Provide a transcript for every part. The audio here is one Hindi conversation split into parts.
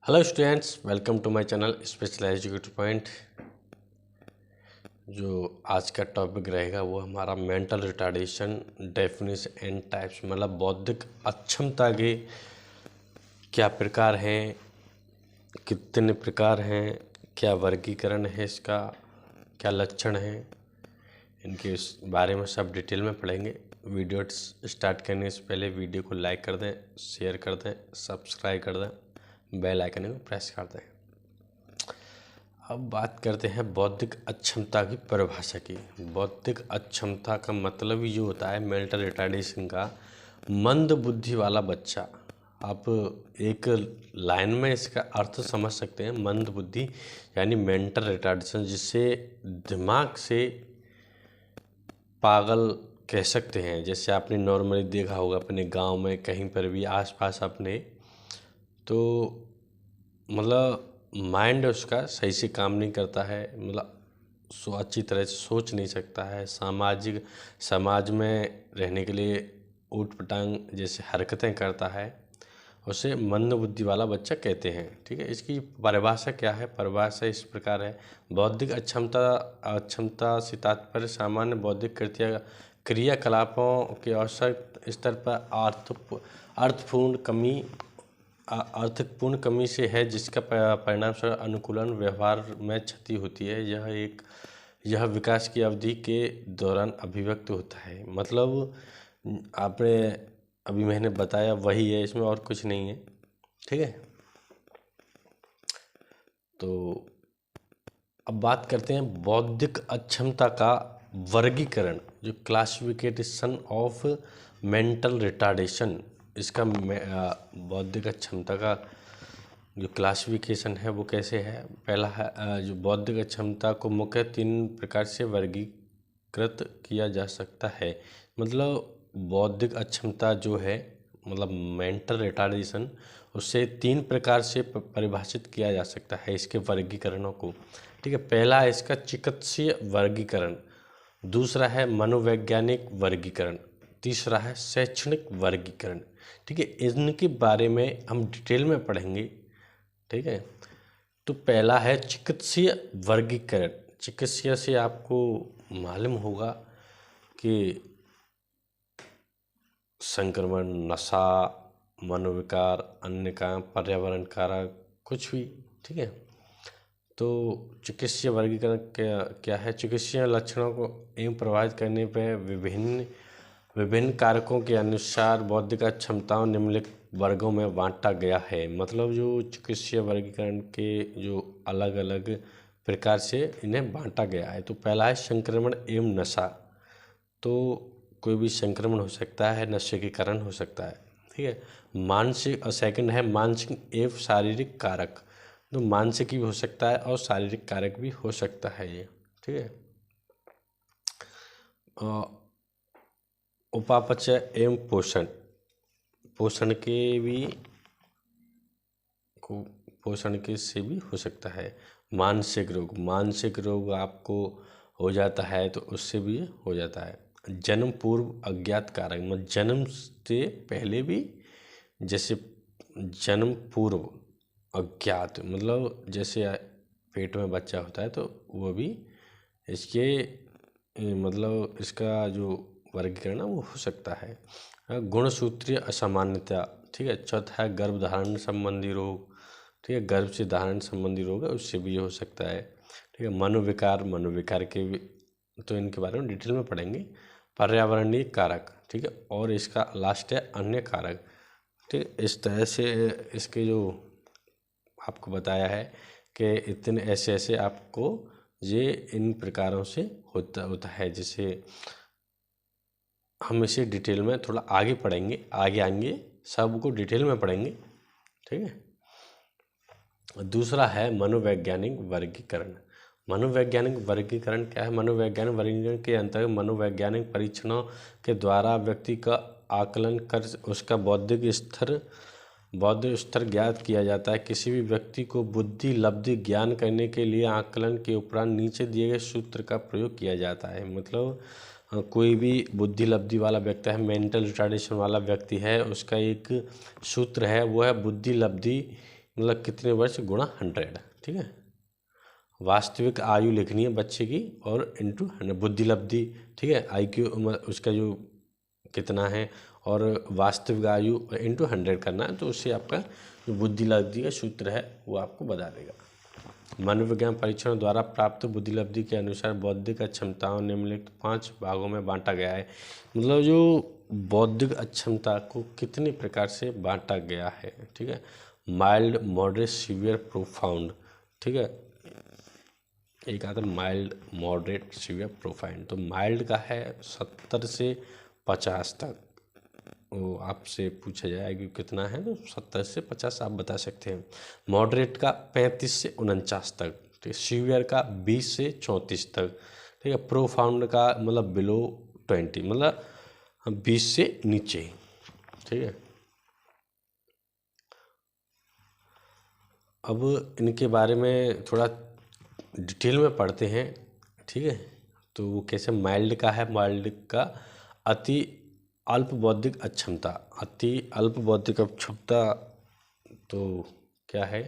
Hello students, welcome to my channel special educator point. जो आज का टॉपिक रहेगा वो हमारा mental retardation definition and types, मतलब बौद्धिक अक्षमता के क्या प्रकार हैं, कितने प्रकार हैं, क्या वर्गीकरण है इसका, क्या लक्षण हैं, इनके इस बारे में सब डिटेल में पढ़ेंगे। वीडियो स्टार्ट करने से पहले वीडियो को लाइक कर दें, शेयर कर दें, सब्सक्राइब कर दें, बेल आइकन को प्रेस कर दें। अब बात करते हैं बौद्धिक अक्षमता की परिभाषा की। बौद्धिक अक्षमता का मतलब ये होता है मेंटल रिटार्डेशन का मंद बुद्धि वाला बच्चा। आप एक लाइन में इसका अर्थ समझ सकते हैं। मंद बुद्धि यानी मेंटल रिटार्डेशन, जिससे दिमाग से पागल कह सकते हैं। जैसे आपने नॉर्मली देखा होगा अपने गांव में कहीं पर भी आसपास अपने, तो मतलब माइंड उसका सही से काम नहीं करता है, मतलब अच्छी तरह से सोच नहीं सकता है। समाज में रहने के लिए ऊट पटांग जैसे हरकतें करता है, उसे मंद बुद्धि वाला बच्चा कहते हैं। ठीक है, इसकी परिभाषा क्या है? परिभाषा इस प्रकार है। बौद्धिक अक्षमता से तात्पर्य सामान्य बौद्धिक क्रियाकलापों के औसत स्तर पर अर्थपूर्ण कमी से है, जिसका परिणाम स्वरूप अनुकूलन व्यवहार में क्षति होती है। यह विकास की अवधि के दौरान अभिव्यक्त होता है। मतलब आपने अभी मैंने बताया वही है, इसमें और कुछ नहीं है। ठीक है, तो अब बात करते हैं बौद्धिक अक्षमता का वर्गीकरण, जो क्लासिफिकेशन ऑफ मेंटल रिटार्डेशन। इसका बौद्धिक अक्षमता का जो क्लासिफिकेशन है वो कैसे है? पहला है जो बौद्धिक अक्षमता को मुख्य 3 प्रकार से वर्गीकृत किया जा सकता है। मतलब बौद्धिक अक्षमता जो है, मतलब मेंटल रिटार्डेशन, उससे 3 प्रकार से परिभाषित किया जा सकता है इसके वर्गीकरणों को। ठीक है, पहला है इसका चिकित्सीय वर्गीकरण, दूसरा है मनोवैज्ञानिक वर्गीकरण, तीसरा है शैक्षणिक वर्गीकरण। ठीक है, इनके बारे में हम डिटेल में पढ़ेंगे। ठीक है, तो पहला है चिकित्सीय वर्गीकरण। चिकित्सीय से आपको मालूम होगा कि संक्रमण, नशा, मनोविकार, अन्य काम, पर्यावरण कारक, कुछ भी। ठीक है, तो चिकित्सीय वर्गीकरण क्या है? चिकित्सीय लक्षणों को एवं प्रभावित करने पर विभिन्न कारकों के अनुसार बौद्धिक क्षमताओं निम्नलिखित वर्गों में बांटा गया है। मतलब जो चिकित्सीय वर्गीकरण के जो अलग अलग प्रकार से इन्हें बांटा गया है। तो पहला है संक्रमण एवं नशा। तो कोई भी संक्रमण हो सकता है, नशे के कारण हो सकता है। ठीक है, मानसिक, और सेकंड है मानसिक एवं शारीरिक कारक। तो मानसिक भी हो सकता है और शारीरिक कारक भी हो सकता है ये। ठीक है, उपापचय एवं पोषण के से भी हो सकता है। मानसिक रोग आपको हो जाता है तो उससे भी हो जाता है। जन्म पूर्व अज्ञात कारक, मतलब जन्म से पहले भी, जैसे जन्म पूर्व अज्ञात, मतलब जैसे पेट में बच्चा होता है तो वो भी इसके मतलब इसका जो वर्गीकरण है वो हो सकता है। गुणसूत्रीय असामान्यता। ठीक है, चौथा है गर्भधारण संबंधी रोग। ठीक है, गर्भ से धारण संबंधी रोग है, उससे भी हो सकता है। ठीक है, मनोविकार के भी, तो इनके बारे में डिटेल में पढ़ेंगे। पर्यावरणीय कारक। ठीक है, और इसका लास्ट है अन्य कारक। ठीक है, इस तरह से इसके जो आपको बताया है कि इतने ऐसे आपको ये इन प्रकारों से होता है। जैसे हम इसे डिटेल में थोड़ा आगे पढ़ेंगे, आगे सबको डिटेल में पढ़ेंगे। ठीक है, दूसरा है मनोवैज्ञानिक वर्गीकरण। मनोवैज्ञानिक वर्गीकरण क्या है? मनोवैज्ञानिक वर्गीकरण के अंतर्गत मनोवैज्ञानिक परीक्षणों के द्वारा व्यक्ति का आकलन कर उसका बौद्धिक स्तर ज्ञात किया जाता है। किसी भी व्यक्ति को बुद्धि लब्धि ज्ञान करने के लिए आकलन के उपरांत नीचे दिए गए सूत्र का प्रयोग किया जाता है। मतलब कोई भी बुद्धि लब्धि वाला व्यक्ति है, मेंटल रिटार्डेशन वाला व्यक्ति है, उसका एक सूत्र है, वो है बुद्धि लब्धि मतलब कितने वर्ष गुणा 100, ठीक है। वास्तविक आयु लिखनी है बच्चे की और इंटू 100 बुद्धि लब्धि, ठीक है। IQ उसका जो कितना है और वास्तविक आयु इंटू 100 करना है, तो उससे आपका जो बुद्धि लब्धि का सूत्र है वो आपको बता देगा। मनोविज्ञान परीक्षण द्वारा प्राप्त बुद्धि लब्धि के अनुसार बौद्धिक अक्षमताओं निम्नलिखित 5 भागों में बांटा गया है। मतलब जो बौद्धिक अक्षमता को कितने प्रकार से बांटा गया है, ठीक है। माइल्ड, मॉडरेट, सीवियर, प्रोफाउंड, ठीक है। एक आता है माइल्ड, मॉडरेट, सीवियर, प्रोफाउंड। तो माइल्ड का है 70 से 50 तक, वो आपसे पूछा जाए कि कितना है, तो 70 से 50 आप बता सकते हैं। मॉडरेट का 35 से 49 तक, ठीक है। सीवियर का 20 से 34 तक, ठीक है। प्रोफाउंड का मतलब बिलो 20, मतलब 20 से नीचे, ठीक है। अब इनके बारे में थोड़ा डिटेल में पढ़ते हैं, ठीक है। तो वो कैसे, माइल्ड का है, माइल्ड का अति अल्प बौद्धिक अक्षमता, अति अल्प बौद्धिक अक्षमता तो क्या है,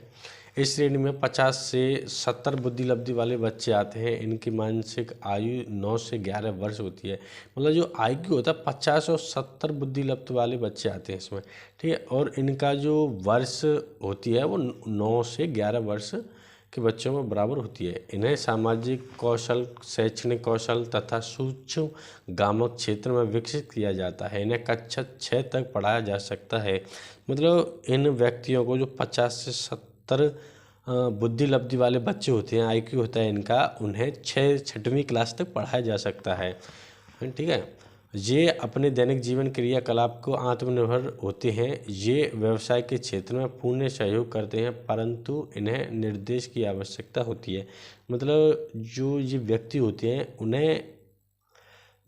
इस श्रेणी में 50 से 70 बुद्धि लब्धि वाले बच्चे आते हैं। इनकी मानसिक आयु 9 से 11 वर्ष होती है। मतलब जो IQ होता है 50 और 70 बुद्धि लब्धि वाले बच्चे आते हैं इसमें, ठीक है। और इनका जो वर्ष होती है वो 9 से 11 वर्ष के बच्चों में बराबर होती है। इन्हें सामाजिक कौशल, शैक्षणिक कौशल तथा सूक्ष्म गामक क्षेत्र में विकसित किया जाता है। इन्हें कक्षा 6 तक पढ़ाया जा सकता है। मतलब इन व्यक्तियों को जो 50 से 70 बुद्धि लब्धि वाले बच्चे होते हैं, IQ होता है इनका, उन्हें 6वीं क्लास तक पढ़ाया जा सकता है, ठीक है। ये अपने दैनिक जीवन क्रियाकलाप को आत्मनिर्भर होते हैं। ये व्यवसाय के क्षेत्र में पूर्ण सहयोग करते हैं, परंतु इन्हें निर्देश की आवश्यकता होती है। मतलब जो ये व्यक्ति होते हैं उन्हें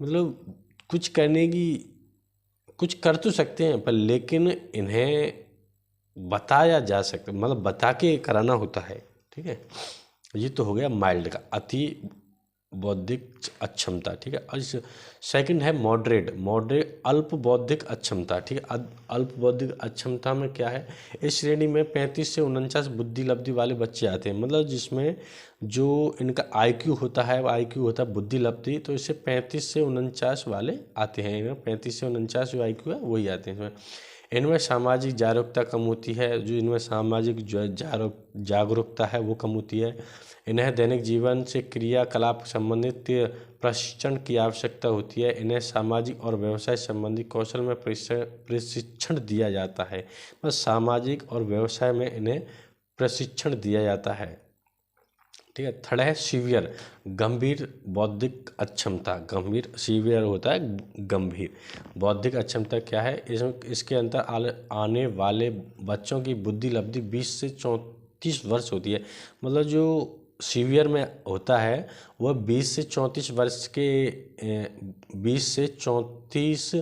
मतलब कुछ करने की, कुछ कर तो सकते हैं पर लेकिन इन्हें बताया जा सकता, मतलब बता के कराना होता है, ठीक है। ये तो हो गया माइल्ड का, अति बौद्धिक अक्षमता, ठीक है। और सेकंड है मॉडरेट, मॉडरेट अल्प बौद्धिक अक्षमता, ठीक है। अल्प बौद्धिक अक्षमता में क्या है, इस श्रेणी में 35 से 49 बुद्धि लब्धि वाले बच्चे आते हैं। मतलब जिसमें जो इनका IQ होता है, वो IQ होता है बुद्धि लब्धि, तो इससे 35 से 49 वाले आते हैं। इनमें 35 से 49 जो IQ है वही आते हैं इसमें। इनमें सामाजिक जागरूकता कम होती है, जो इनमें सामाजिक जागरूकता है वो कम होती है। इन्हें दैनिक जीवन से क्रियाकलाप संबंधित प्रशिक्षण की आवश्यकता होती है। इन्हें सामाजिक और व्यवसाय संबंधी कौशल में प्रशिक्षण दिया जाता है। बस सामाजिक और व्यवसाय में इन्हें प्रशिक्षण दिया जाता है, ठीक है। थर्ड है सीवियर, गंभीर बौद्धिक अक्षमता। गंभीर, सीवियर होता है गंभीर। बौद्धिक अक्षमता क्या है, इसके अंतर आने वाले बच्चों की बुद्धि लब्धि 20 से 34 वर्ष होती है। मतलब जो सीवियर में होता है वह 20 से 34 वर्ष के 20 से 34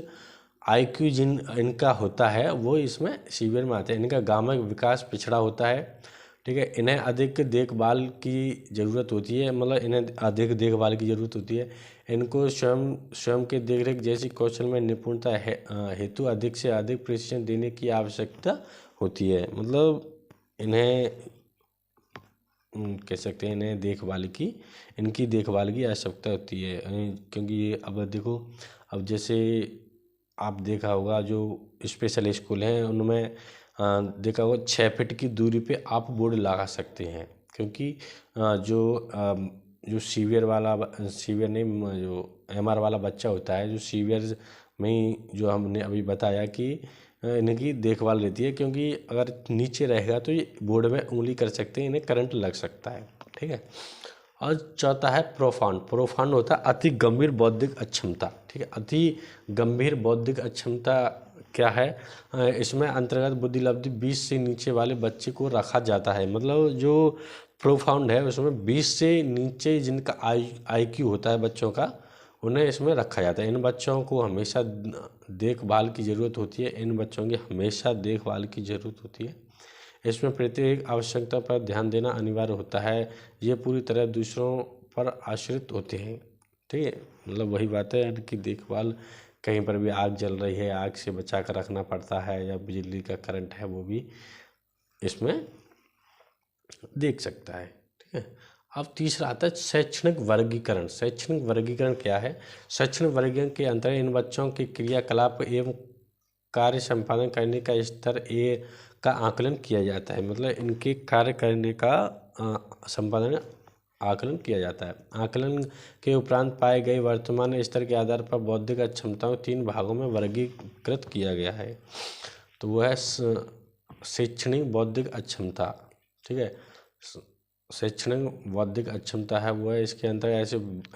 IQ जिन इनका होता है वो इसमें सीवियर में आते हैं। इनका गामक विकास पिछड़ा होता है, ठीक है। इन्हें अधिक देखभाल की ज़रूरत होती है, मतलब इन्हें अधिक देखभाल की ज़रूरत होती है। इनको स्वयं के देखरेख जैसी कौशल में निपुणता हेतु अधिक से अधिक प्रशिक्षण देने की आवश्यकता होती है। मतलब इन्हें कह सकते हैं इन्हें इनकी देखभाल की आवश्यकता होती है, क्योंकि ये अब देखो, अब जैसे आप देखा होगा जो स्पेशल स्कूल हैं उनमें देखा होगा 6 फीट की दूरी पे आप बोर्ड लगा सकते हैं, क्योंकि जो सीवियर नहीं, जो MR वाला बच्चा होता है, जो सीवियर में ही जो हमने अभी बताया कि इनकी देखभाल रहती है, क्योंकि अगर नीचे रहेगा तो ये बोर्ड में उंगली कर सकते हैं, इन्हें करंट लग सकता है, ठीक है। और चौथा है प्रोफाउंड। प्रोफाउंड होता है अति गंभीर बौद्धिक अक्षमता, ठीक है। अति गंभीर बौद्धिक अक्षमता क्या है, इसमें अंतर्गत बुद्धि लब्धि 20 से नीचे वाले बच्चे को रखा जाता है। मतलब जो प्रोफाउंड है उसमें 20 से नीचे जिनका IQ होता है बच्चों का, उन्हें इसमें रखा जाता है। इन बच्चों को हमेशा देखभाल की ज़रूरत होती है, इन बच्चों की हमेशा देखभाल की ज़रूरत होती है। इसमें प्रत्येक आवश्यकता पर ध्यान देना अनिवार्य होता है। ये पूरी तरह दूसरों पर आश्रित होते हैं, ठीक है। मतलब वही बात है कि देखभाल, कहीं पर भी आग जल रही है, आग से बचा कर रखना पड़ता है, या बिजली का करंट है वो भी इसमें देख सकता है। ठीक है। अब तीसरा आता है शैक्षणिक वर्गीकरण। शैक्षणिक वर्गीकरण क्या है? शैक्षणिक वर्गीकरण के अंतर्गत इन बच्चों के क्रियाकलाप एवं कार्य संपादन करने का स्तर ए का आकलन किया जाता है। मतलब इनके कार्य करने का संपादन आकलन किया जाता है। आकलन के उपरांत पाए गए वर्तमान स्तर के आधार पर बौद्धिक अक्षमताओं को 3 भागों में वर्गीकृत किया गया है। तो वह है शैक्षणिक बौद्धिक अक्षमता। ठीक है। शैक्षणिक बौद्धिक अक्षमता है वो है, इसके अंदर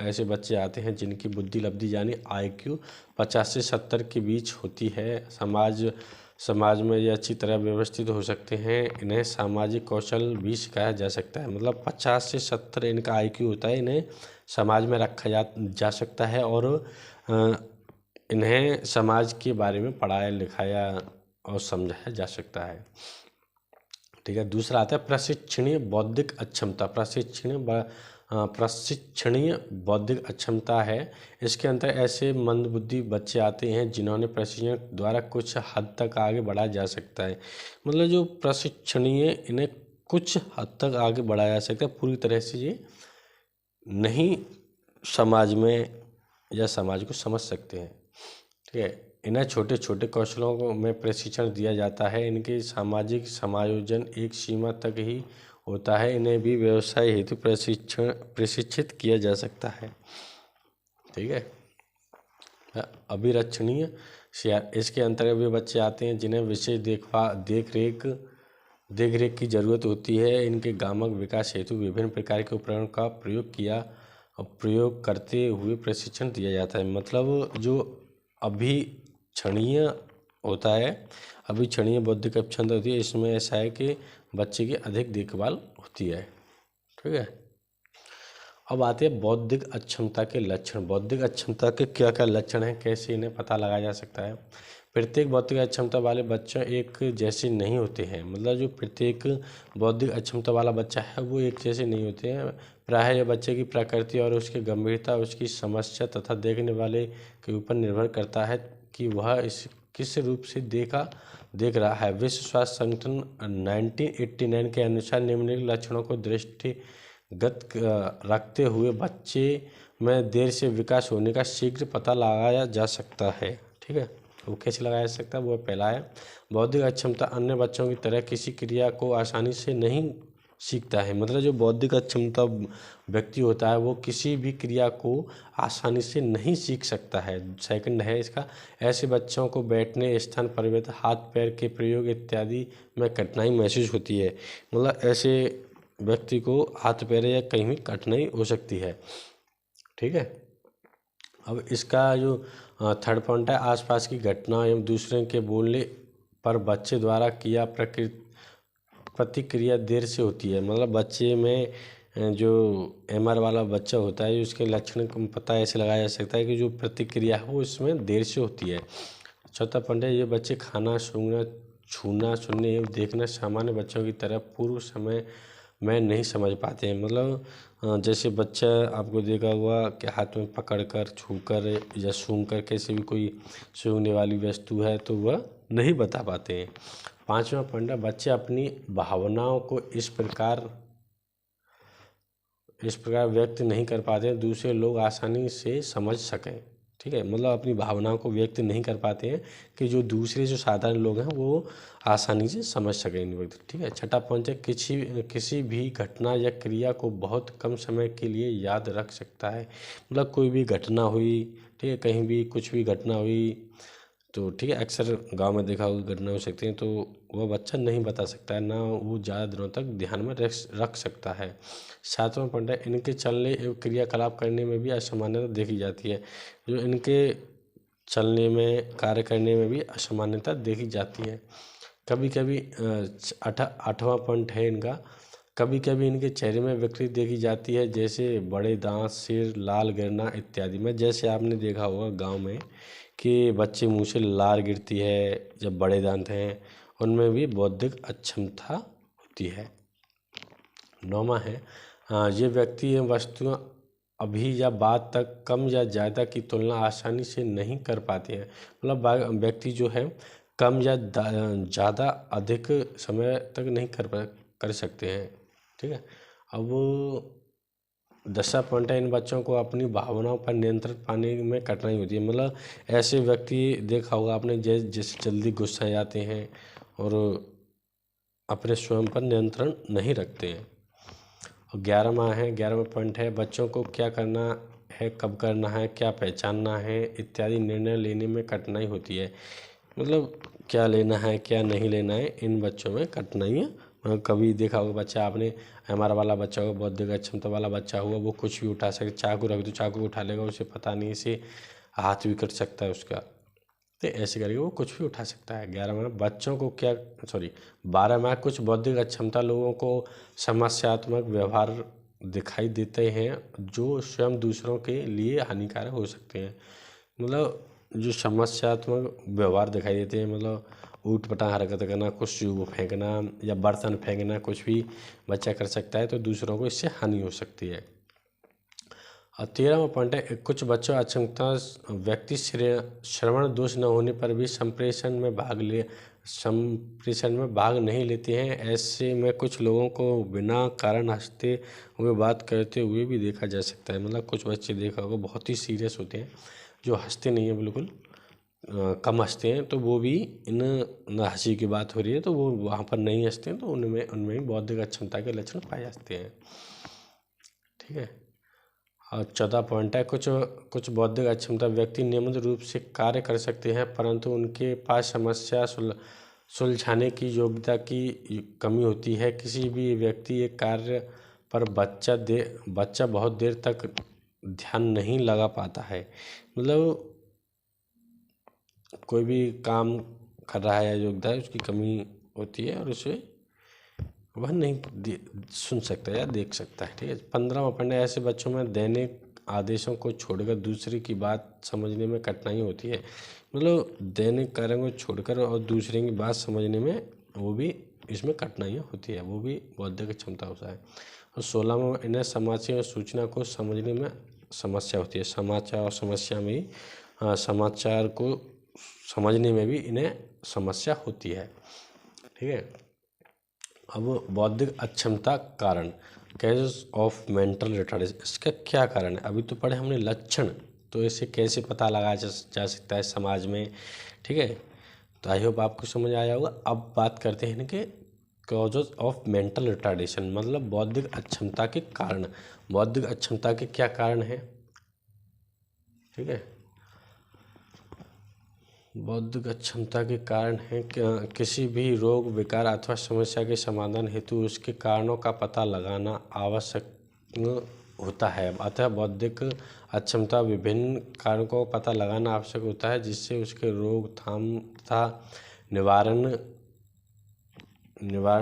ऐसे बच्चे आते हैं जिनकी बुद्धि लब्धि यानी IQ 50 से 70 के बीच होती है। समाज में ये अच्छी तरह व्यवस्थित हो सकते हैं। इन्हें सामाजिक कौशल भी सिखाया जा सकता है। मतलब 50 से 70 इनका IQ होता है। इन्हें समाज में रखा जा सकता है और इन्हें समाज के बारे में पढ़ाया लिखाया और समझाया जा सकता है। ठीक है। दूसरा आता है प्रशिक्षणीय बौद्धिक अक्षमता। प्रशिक्षणीय बौद्धिक अक्षमता है। इसके अंदर ऐसे मंदबुद्धि बच्चे आते हैं जिन्होंने प्रशिक्षण द्वारा कुछ हद तक आगे बढ़ाया जा सकता है। मतलब जो प्रशिक्षणीय, इन्हें कुछ हद तक आगे बढ़ाया जा सकता है, पूरी तरह से ये नहीं समाज में या समाज को समझ सकते हैं। ठीक है। इन्हें छोटे छोटे कौशलों में प्रशिक्षण दिया जाता है। इनके सामाजिक समायोजन एक सीमा तक ही होता है। इन्हें भी व्यवसाय हेतु प्रशिक्षित किया जा सकता है। ठीक है। अभिरक्षणीय इसके अंतर्गत वे बच्चे आते हैं जिन्हें विशेष देख रेख की जरूरत होती है। इनके गामक विकास हेतु विभिन्न प्रकार के उपकरणों का प्रयोग करते हुए प्रशिक्षण दिया जाता है। मतलब जो अभिक्षणीय होता है, अभिक्षणीय बौद्धिक अक्षमता होती है, इसमें ऐसा है कि बच्चे की अधिक देखभाल होती है। ठीक है। अब आते हैं बौद्धिक अक्षमता के लक्षण। बौद्धिक अक्षमता के क्या क्या लक्षण हैं, कैसे इन्हें पता लगाया जा सकता है? प्रत्येक बौद्धिक अक्षमता वाले बच्चे एक जैसे नहीं होते हैं। मतलब जो प्रत्येक बौद्धिक अक्षमता वाला बच्चा है वो एक जैसे नहीं होते हैं। प्रायः यह बच्चे की प्रकृति और उसकी गंभीरता, उसकी समस्या तथा देखने वाले के ऊपर निर्भर करता है कि वह इस किस रूप से देख रहा है। विश्व स्वास्थ्य संगठन 1989 के अनुसार निम्नलिखित लक्षणों को दृष्टिगत रखते हुए बच्चे में देर से विकास होने का शीघ्र पता लगाया जा सकता है। ठीक है। वो कैसे लगाया जा सकता है? वो पहला है, बौद्धिक अक्षमता अन्य बच्चों की तरह किसी क्रिया को आसानी से नहीं सीखता है। मतलब जो बौद्धिक अक्षमता व्यक्ति होता है वो किसी भी क्रिया को आसानी से नहीं सीख सकता है। सेकंड है इसका, ऐसे बच्चों को बैठने, स्थान परिवर्तन, हाथ पैर के प्रयोग इत्यादि में कठिनाई महसूस होती है। मतलब ऐसे व्यक्ति को हाथ पैर या कहीं भी कठिनाई हो सकती है। ठीक है। अब इसका जो थर्ड पॉइंट है, आसपास की घटना एवं दूसरे के बोलने पर बच्चे द्वारा किया प्रतिक्रिया देर से होती है। मतलब बच्चे में जो MR वाला बच्चा होता है उसके लक्षण को पता ऐसे लगाया जा सकता है कि जो प्रतिक्रिया है वो इसमें देर से होती है। चौथा पॉइंट है, ये बच्चे खाना, सूंघना, छूना, सुनने एवं देखना सामान्य बच्चों की तरह पूर्व समय में नहीं समझ पाते हैं। मतलब जैसे बच्चा आपको देखा हुआ कि हाथ में पकड़कर, छूकर या सूंघकर कैसे भी कोई सूंघने वाली वस्तु है तो वह नहीं बता पाते हैं। पांचवा पॉइंट है, बच्चे अपनी भावनाओं को इस प्रकार व्यक्त नहीं कर पाते हैं दूसरे लोग आसानी से समझ सकें। ठीक है। मतलब अपनी भावनाओं को व्यक्त नहीं कर पाते हैं कि जो दूसरे जो साधारण लोग हैं वो आसानी से समझ सकें इन व्यक्ति। ठीक है। छठा पॉइंट है, किसी भी घटना या क्रिया को बहुत कम समय के लिए याद रख सकता है। मतलब कोई भी घटना हुई, ठीक है, कहीं भी कुछ भी घटना हुई तो ठीक है, अक्सर गांव में देखा हुआ घटना हो सकती है तो वह बच्चा नहीं बता सकता है, ना वो ज़्यादा दिनों तक ध्यान में रख सकता है। सातवां पॉइंट है, इनके चलने एवं क्रियाकलाप करने में भी असामान्यता देखी जाती है। जो इनके चलने में, कार्य करने में भी असामान्यता देखी जाती है। कभी कभी 8वां पॉइंट है इनका, कभी कभी इनके चेहरे में विकृति देखी जाती है, जैसे बड़े दांत, सिर लाल गिरना इत्यादि में। जैसे आपने देखा होगा गांव में कि बच्चे मुंह से लार गिरती है जब बड़े दांत हैं, उनमें भी बौद्धिक अक्षमता होती है। 9वां है, ये व्यक्ति एवं वस्तुएं अभी या बाद तक कम या ज़्यादा की तुलना आसानी से नहीं कर पाते हैं। मतलब व्यक्ति जो है कम या ज़्यादा अधिक समय तक नहीं कर सकते हैं। ठीक है। अब दूसरा पॉइंट है, इन बच्चों को अपनी भावनाओं पर नियंत्रण पाने में कठिनाई होती है। मतलब ऐसे व्यक्ति देखा होगा आपने जिस जल्दी गुस्सा जाते हैं और अपने स्वयं पर नियंत्रण नहीं रखते हैं। और 11वां पॉइंट है, बच्चों को क्या करना है, कब करना है, क्या पहचानना है इत्यादि निर्णय लेने में कठिनाई होती है। मतलब क्या लेना है क्या नहीं लेना है, इन बच्चों में कठिनाइयाँ। कभी देखा होगा बच्चा, आपने हमारा वाला बच्चा होगा, बौद्धिक क्षमता वाला बच्चा हुआ, वो कुछ भी उठा सके, चाकू रख दो चाकू उठा लेगा, उसे पता नहीं, इसे हाथ भी कट सकता है उसका, तो ऐसे करके वो कुछ भी उठा सकता है। 12वां, कुछ बौद्धिक अक्षमता लोगों को समस्यात्मक व्यवहार दिखाई देते हैं जो स्वयं दूसरों के लिए हानिकारक हो सकते हैं। मतलब जो समस्यात्मक व्यवहार दिखाई देते हैं, मतलब ऊट-पटांग हरकत करना, कुछ चीज़ फेंकना या बर्तन फेंकना, कुछ भी बच्चा कर सकता है, तो दूसरों को इससे हानि हो सकती है। और 13वां पॉइंट है, कुछ बच्चों अक्षमता व्यक्ति श्रवण दोष न होने पर भी संप्रेषण में भाग नहीं लेते हैं। ऐसे में कुछ लोगों को बिना कारण हंसते हुए बात करते हुए भी देखा जा सकता है। मतलब कुछ बच्चे देखा होगा बहुत ही सीरियस होते हैं, जो हंसते नहीं हैं, बिल्कुल कम हंसते हैं, तो वो भी इन हंसी की बात हो रही है तो वो वहाँ पर नहीं हंसते हैं, तो उनमें भी बौद्धिक अक्षमता के लक्षण पाए जाते हैं। ठीक है। और 14 पॉइंट है, कुछ बौद्धिक अक्षमता व्यक्ति नियमित रूप से कार्य कर सकते हैं परंतु उनके पास समस्या सुलझाने की योग्यता की कमी होती है। किसी भी व्यक्ति एक कार्य पर बच्चा बहुत देर तक ध्यान नहीं लगा पाता है। मतलब कोई भी काम कर रहा है या योग्यता है, उसकी कमी होती है और उसे वह नहीं सुन सकता या देख सकता है। ठीक है। 15वां पॉइंट है, ऐसे बच्चों में दैनिक आदेशों को छोड़कर दूसरे की बात समझने में कठिनाई होती है। मतलब दैनिक कार्यों को छोड़कर और दूसरे की बात समझने में वो भी इसमें कठिनाइयाँ होती है, वो भी बौद्धिक क्षमता होता है। और 16वां, इन्हें समाचार और सूचना को समझने में समस्या होती है। समाचार और समस्या में समाचार को समझने में भी इन्हें समस्या होती है। ठीक है। अब बौद्धिक अक्षमता कारण, केसेस ऑफ मेंटल रिटार्डेशन, इसका क्या कारण है? अभी तो पढ़े हमने लक्षण, तो इसे कैसे पता लगाया जा सकता है समाज में। ठीक है। तो आई होप आपको समझ आया होगा। अब बात करते हैं कि कॉजेज ऑफ मेंटल रिटार्डेशन, मतलब बौद्धिक अक्षमता के कारण। बौद्धिक अक्षमता के क्या कारण हैं? ठीक है। बौद्धिक अक्षमता के कारण है किसी भी रोग, विकार अथवा समस्या के समाधान हेतु उसके कारणों का पता लगाना आवश्यक होता है। अतः बौद्धिक अक्षमता विभिन्न कारणों का पता लगाना आवश्यक होता है जिससे उसके रोकथाम तथा निवारण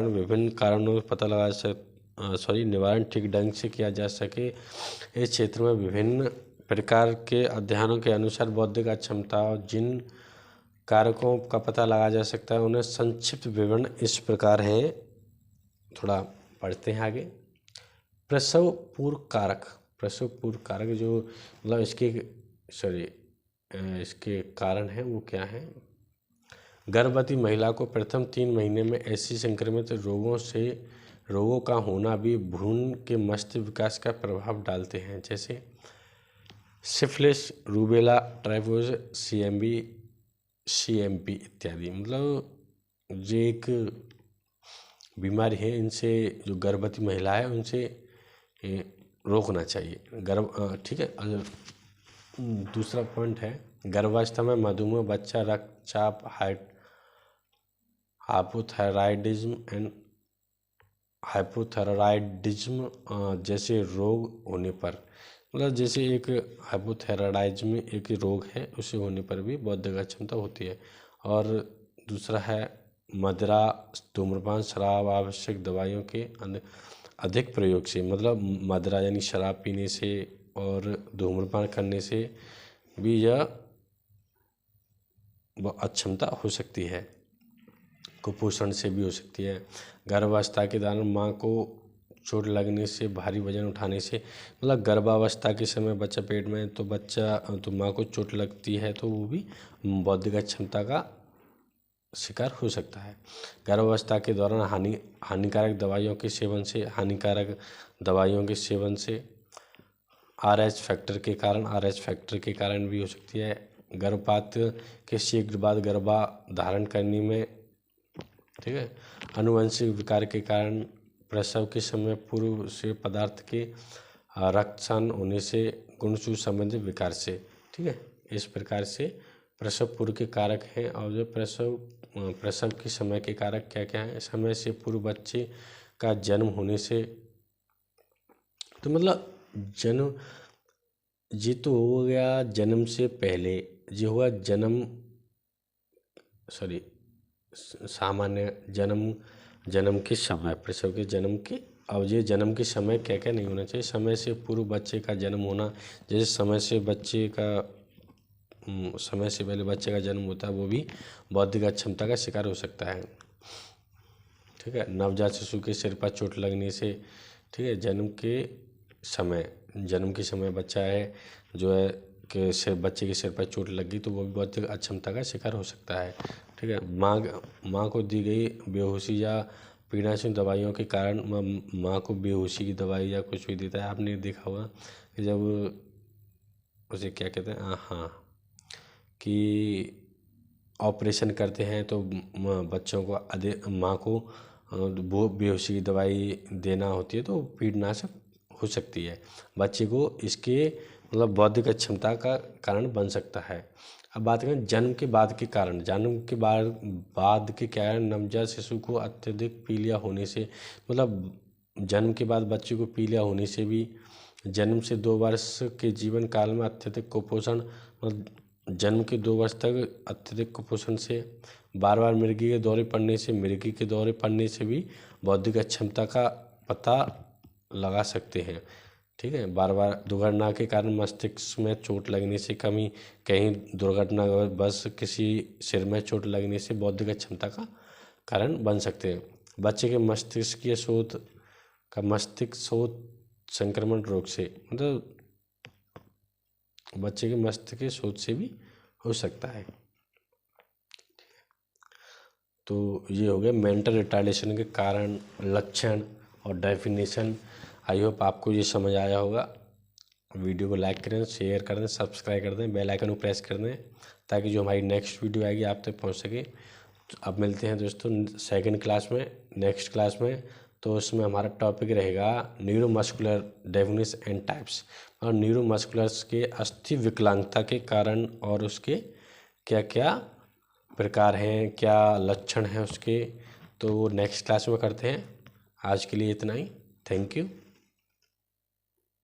विभिन्न कारणों का पता निवारण ठीक ढंग से किया जा सके। इस क्षेत्र में विभिन्न प्रकार के अध्ययनों के अनुसार बौद्धिक अक्षमता जिन कारकों का पता लगाया जा सकता है उन्हें संक्षिप्त विवरण इस प्रकार हैं। थोड़ा पढ़ते हैं आगे। प्रसव पूर्व कारक जो मतलब इसके कारण हैं वो क्या है? गर्भवती महिला को प्रथम 3 महीने में ऐसी संक्रमित रोगों का होना भी भ्रूण के मस्तिष्क विकास का प्रभाव डालते हैं, जैसे सिफिलिस, रूबेला, टाइफाइड, CMP इत्यादि। मतलब ये एक बीमारी है, इनसे जो गर्भवती महिला है उनसे रोकना चाहिए। ठीक है। दूसरा पॉइंट है, गर्भावस्था में मधुमेह, बच्चा रक्तचाप, हाइपोथायराइडिज्म जैसे रोग होने पर, मतलब जैसे एक हाइपोथायराइडिज्म एक रोग है, उसे होने पर भी बौद्धिक अक्षमता होती है। और दूसरा है मदिरा, धूम्रपान, शराब, आवश्यक दवाइयों के अधिक प्रयोग से, मतलब मदिरा यानी शराब पीने से और धूम्रपान करने से भी यह अक्षमता हो सकती है। कुपोषण से भी हो सकती है। गर्भावस्था के दौरान माँ को चोट लगने से, भारी वजन उठाने से, मतलब गर्भावस्था के समय बच्चा पेट में तो माँ को चोट लगती है तो वो भी बौद्धिक अक्षमता का शिकार हो सकता है। गर्भावस्था के दौरान हानिकारक दवाइयों के सेवन से RH फैक्टर के कारण भी हो सकती है। गर्भपात के शीघ्र बाद गर्भाधारण करने में, ठीक है, आनुवंशिक विकार के कारण, प्रसव के समय पूर्व से पदार्थ के रक्तस्राव होने से, गुणसूत्र संबंधित विकार से, ठीक है। इस प्रकार से प्रसव पूर्व के कारक हैं। और जो प्रसव के समय के कारक क्या क्या हैं? समय से पूर्व बच्चे का जन्म होने से, तो मतलब जन्म, ये तो हो गया जन्म से पहले, ये हुआ सामान्य जन्म के समय, प्रसव के जन्म के। अब ये जन्म के समय क्या क्या नहीं होना चाहिए? समय से पूर्व बच्चे का जन्म होना, जैसे समय से पहले बच्चे का जन्म होता है, वो भी बौद्धिक अक्षमता का शिकार हो सकता है, ठीक है। नवजात शिशु के सिर पर चोट लगने से, ठीक है, जन्म के समय बच्चा है जो है कि बच्चे के सिर पर चोट लग गई तो वो भी बौद्धिक अक्षमता का शिकार हो सकता है, ठीक है। माँ को दी गई बेहोशी या पीड़ाशून्य दवाइयों के कारण, माँ को बेहोशी की दवाई या कुछ भी देता है, आपने देखा होगा कि जब उसे क्या कहते हैं, हाँ, कि ऑपरेशन करते हैं तो बच्चों को माँ को वो बेहोशी की दवाई देना होती है, तो कीटनाशक हो सकती है बच्चे को, इसके मतलब बौद्धिक अक्षमता का कारण बन सकता है। अब बात करें जन्म के बाद के कारण। जन्म के बाद के कारण नवजात शिशु को अत्यधिक पीलिया होने से, मतलब जन्म के बाद बच्चे को पीलिया होने से भी, जन्म से 2 वर्ष के जीवन काल में अत्यधिक कुपोषण, जन्म के 2 वर्ष तक अत्यधिक कुपोषण से, बार बार मिर्गी के दौरे पड़ने से भी बौद्धिक अक्षमता का पता लगा सकते हैं, ठीक है। बार बार दुर्घटना के कारण मस्तिष्क में चोट लगने से, कहीं दुर्घटना बस किसी सिर में चोट लगने से बौद्धिक अक्षमता का कारण बन सकते हैं। बच्चे के मस्तिष्क संक्रमण रोग से, मतलब बच्चे के मस्तिष्क के शोथ से भी हो सकता है। तो ये हो गया मेंटल रिटार्डेशन के कारण, लक्षण और डेफिनेशन। आई होप आपको ये समझ आया होगा। वीडियो को लाइक करें, शेयर कर दें, सब्सक्राइब कर दें, बेल आइकन को प्रेस कर दें, ताकि जो हमारी नेक्स्ट वीडियो आएगी आप तक पहुंच सके। अब मिलते हैं दोस्तों सेकंड क्लास में, नेक्स्ट क्लास में। तो उसमें हमारा टॉपिक रहेगा न्यूरोमस्कुलर डेफिनेशन एंड टाइप्स, और न्यूरोमस्कुलर्स के अस्थि विकलांगता के कारण और उसके क्या क्या प्रकार हैं, क्या लक्षण हैं उसके, तो नेक्स्ट क्लास में करते हैं। आज के लिए इतना ही। Thank you.